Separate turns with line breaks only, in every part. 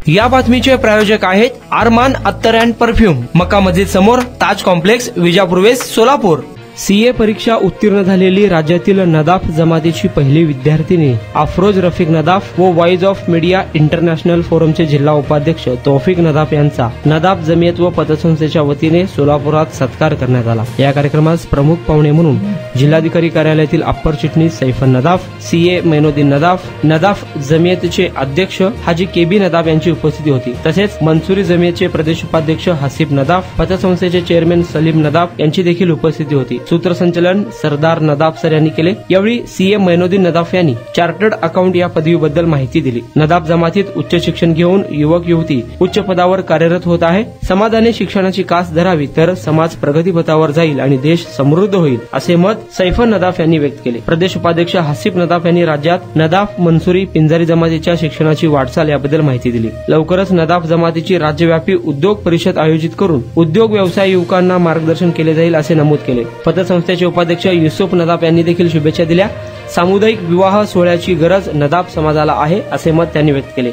या बातमीचे प्रायोजक आहेत आरमान अत्तर अँड परफ्यूम, मक्का मस्जिद समोर, Taj complex, Vijapur west, Solapur. CA परीक्षा उत्तीर्ण झालेली राज्यातील नदाफ जमातीची पहिली विद्यार्थिनी अफरोज रफिक नदाफ व वॉइस ऑफ मीडिया इंटरनॅशनल फोरमचे जिल्हा उपाध्यक्ष तौफिक नदाफ यांचा नदाफ जमियत व पतसंस्थेच्या वतीने सोलापुरात सत्कार करण्यात आला। या कार्यक्रमास प्रमुख पाहुणे म्हणून जिल्हाधिकारी कार्यालयातील अप्पर चिटणीस सैफन नदाफ, सीए मैनुद्दीन नदाफ, नदाफ जमियतचे अध्यक्ष हाजी केबी नदाफ यांची उपस्थिती होती। तसेच मंसूरी जमियतचे प्रदेश उपाध्यक्ष हसीब नदाफ, पतसंस्थेचे चेअरमॅन सलीम नदाफ यांची देखील उपस्थिती होती। सूत्रसंचालन सरदार नदाफ सर यांनी केले। यावेळी सीए मैनुद्दीन नदाफ यांनी चार्टर्ड अकाउंट या पदवीबद्दल माहिती दिली। नदाफ जमातीत उच्च शिक्षण घेऊन युवक युवती उच्च पदावर कार्यरत होत आहे। समाजाने शिक्षणाची कास धरावी तर समाज प्रगतीपथावर जाईल आणि देश समृद्ध होईल, असे मत सैफन नदाफ यांनी व्यक्त केले। प्रदेश उपाध्यक्ष हसीब नदाफ यांनी राज्यात नदाफ, मंसूरी, पिंजारी जमातीच्या शिक्षणाची वाटचाल याबद्दल माहिती दिली। लवकरच नदाफ जमातीची राज्यव्यापी उद्योग परिषद आयोजित करून उद्योग व्यवसाय युवकांना मार्गदर्शन केले जाईल, असे नमूद केले। पतसंस्थेचे उपाध्यक्ष युसुफ नदाफ यांनी देखील शुभेच्छा दिल्या। सामुदायिक विवाह सोहळ्याची गरज नदाफ समाजाला आहे, असे मत त्यांनी व्यक्त केले।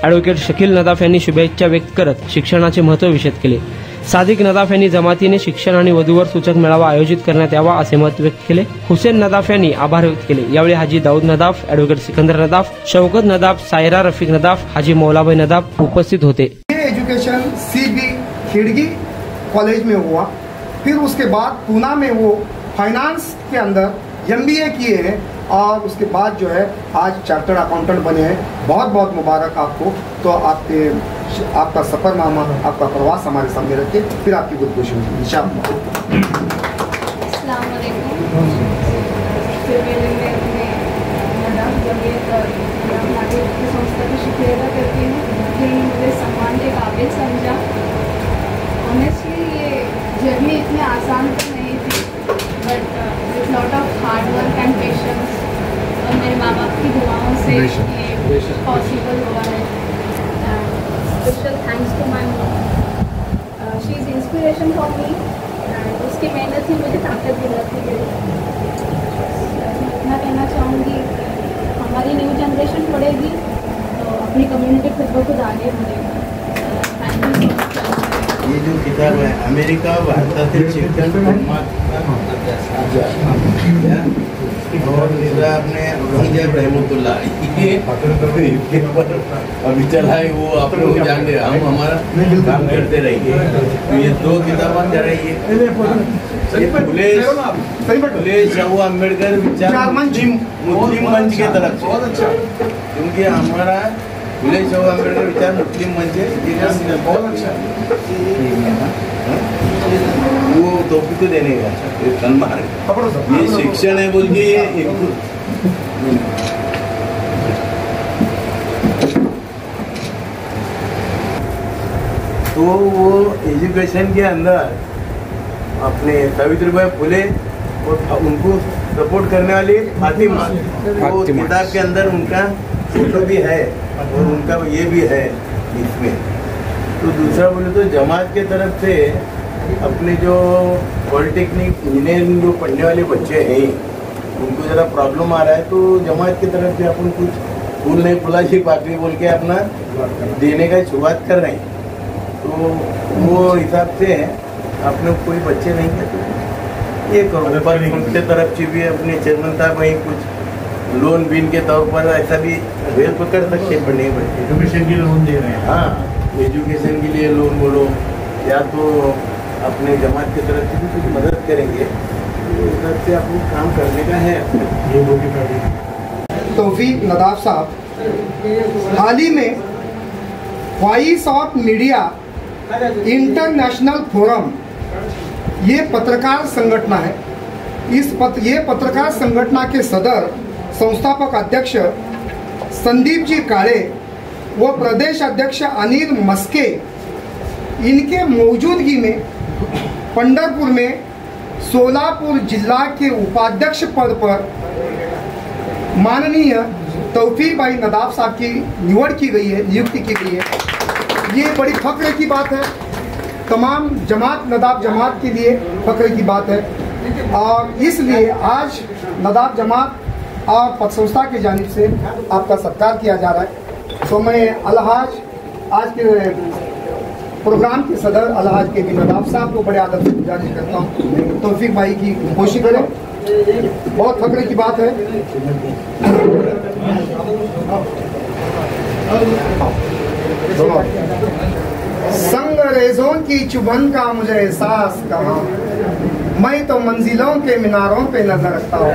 अॅडव्होकेट शकील नदाफ यांनी शुभेच्छा व्यक्त करत शिक्षणाचे महत्त्व विशद केले। सादिक नदाफ यांनी जमातीने शिक्षण आणि वधूवर सूचक मेळावा आयोजित करण्यात यावा, असे मत व्यक्त केले। हुसेन नदाफ यांनी आभार व्यक्त केले। यावेळी हाजी दाऊद नदाफ, अॅडव्होकेट सिकंदर नदाफ, शौकत नदाफ, सायरा रफिक नदाफ, हाजी मौलाभाई नदाफ उपस्थित होते।
एजुकेशन सीबी खिड़गी कॉलेज में हुआ, फिर उसके बाद पूना में वो फाइनेंस के अंदर एमबीए किए हैं और उसके बाद जो है आज चार्टर्ड अकाउंटेंट बने हैं। बहुत बहुत मुबारक आपको। तो आपका सफर मामा, आपका प्रवास हमारे सामने रखे, फिर आपकी गुड खुशी होगी इंशाअल्लाह।
अस्सलाम वालेकुम। संस्था की शुक्रिया अदा करती हूँ कि मुझे सम्मान के काबिल समझा। ऑनेस्टली ये जर्नी इतनी आसान तो नहीं थी, but with lot of hard work and patience और मेरे माँ बाप की दुआओं से ये पॉसिबल हुआ है। Special thanks to my mom, she is inspiration for me. उसकी मेहनत ही मुझे ताकत दिलाती है। इतना कहना चाहूँगी, हमारी न्यू जनरेशन पढ़ेगी तो अपनी कम्युनिटी खुद ब खुद आगे बढ़ेगी। Thank you.
ये जो किताब है अमेरिका भारतातील शिक्षण और आपने औरंगजेब रहमतुल्लाह अभी चला है, वो आप लोग जान रहे, हम हमारा काम करते रहेंगे। तो ये दो किताबें जरा ये फुले शाहू अम्बेडकर विचार मुस्लिम मंच के तरफ से, क्योंकि हमारा फुले शाहू अम्बेडकर विचार मुस्लिम मंच है, बहुत अच्छा वो टोपी को देने का सन्मान, ये शिक्षण है बोल के ये तो वो एजुकेशन के अंदर अपने सावित्रीबाई फुले और उनको सपोर्ट करने वाली फातिमा, वो किताब के अंदर उनका फोटो भी है और उनका ये भी है इसमें। तो दूसरा बोले तो जमात के तरफ से अपने जो पॉलिटेक्निक इंजीनियरिंग जो पढ़ने वाले बच्चे हैं उनको ज़रा प्रॉब्लम आ रहा है, तो जमात की तरफ से अपन कुछ फूल नहीं फुला सी पाकड़ी बोल के अपना देने का शुरुआत कर रहे हैं। तो वो हिसाब से अपने कोई बच्चे नहीं कहते ये करो पर उनके तरफ से भी अपने चेयरमैन साहब वहीं कुछ लोन बीन के तौर पर ऐसा भी हेल्प कर सकते पढ़ने बच्चे, एजुकेशन के लिए लोन दे रहे हैं। हाँ, एजुकेशन के लिए लोन बोलो या तो अपने जमात की तरफ से भी कुछ मदद करेंगे, तो इस तरफ से आपको काम करने का है।
तौफीक नदाफ साहब हाल ही में voice of media international forum ये पत्रकार संगठन है। ये पत्रकार संगठन के सदर संस्थापक अध्यक्ष संदीप जी काळे व प्रदेश अध्यक्ष अनिल मस्के, इनके मौजूदगी में पंढरपुर में सोलापुर जिला के उपाध्यक्ष पद पर माननीय तौफीक भाई नदाफ साहब की नियुक्ति की गई है। ये बड़ी फख्र की बात है, तमाम नदाफ जमात के लिए फख्र की बात है। और इसलिए आज नदाफ जमात और पद संस्था की जानिब से आपका सत्कार किया जा रहा है। तो मैं अलहाज आज के प्रोग्राम के सदर अलहाज के बी नदाफ साहब को बड़े आदर से गुजारिश करता हूँ तौफीक भाई की कोशिश करें। बहुत फख्र की बात है। संगरेजों की चुभन का मुझे एहसास कहाँ, मैं तो मंजिलों के मीनारों पे नजर रखता हूँ।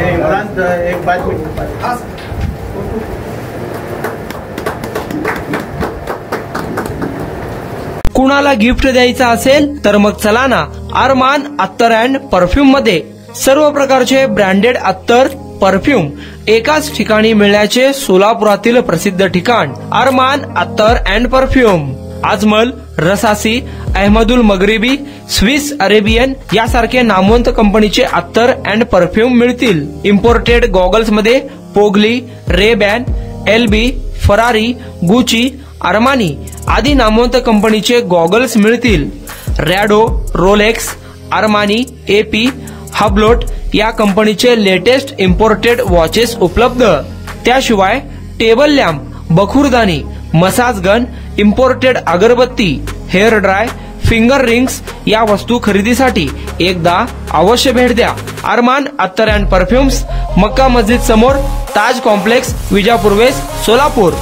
इमरान एक बात
कुणाला गिफ्ट द्यायचा असेल तर मग चला ना अरमान अत्तर अँड परफ्यूम मध्ये सर्व प्रकारचे ब्रँडेड अत्तर परफ्यूम एकाच ठिकाणी मिळण्याचे सोलापुरातील प्रसिद्ध ठिकाण Armaan Attar and perfume. Ajmal, Rasasi, Ahmedul Maghribi, Swiss Arabian यासारखे नामवंत कंपनीचे अत्तर अँड परफ्यूम मिळतील। इम्पोर्टेड गॉगल्स मध्ये पोगली, RayBan, LB, Ferrari, Gucci, Armani आदी नामवंत कंपनीचे गॉगल्स मिळतील। Rado, Rolex, Armani, AP, Hublot या कंपनीचे लेटेस्ट इम्पोर्टेड वॉचेस उपलब्ध। त्याशिवाय टेबल लॅम्प, बखुरदानी, मसाज गन, इम्पोर्टेड अगरबत्ती, हेअर ड्राय, फिंगर रिंग्स या वस्तू खरेदीसाठी एकदा अवश्य भेट द्या अरमान अत्तर अँड परफ्यूम्स, मक्का मस्जिद समोर, ताज कॉम्प्लेक्स, विजापूर वेस्ट, सोलापूर।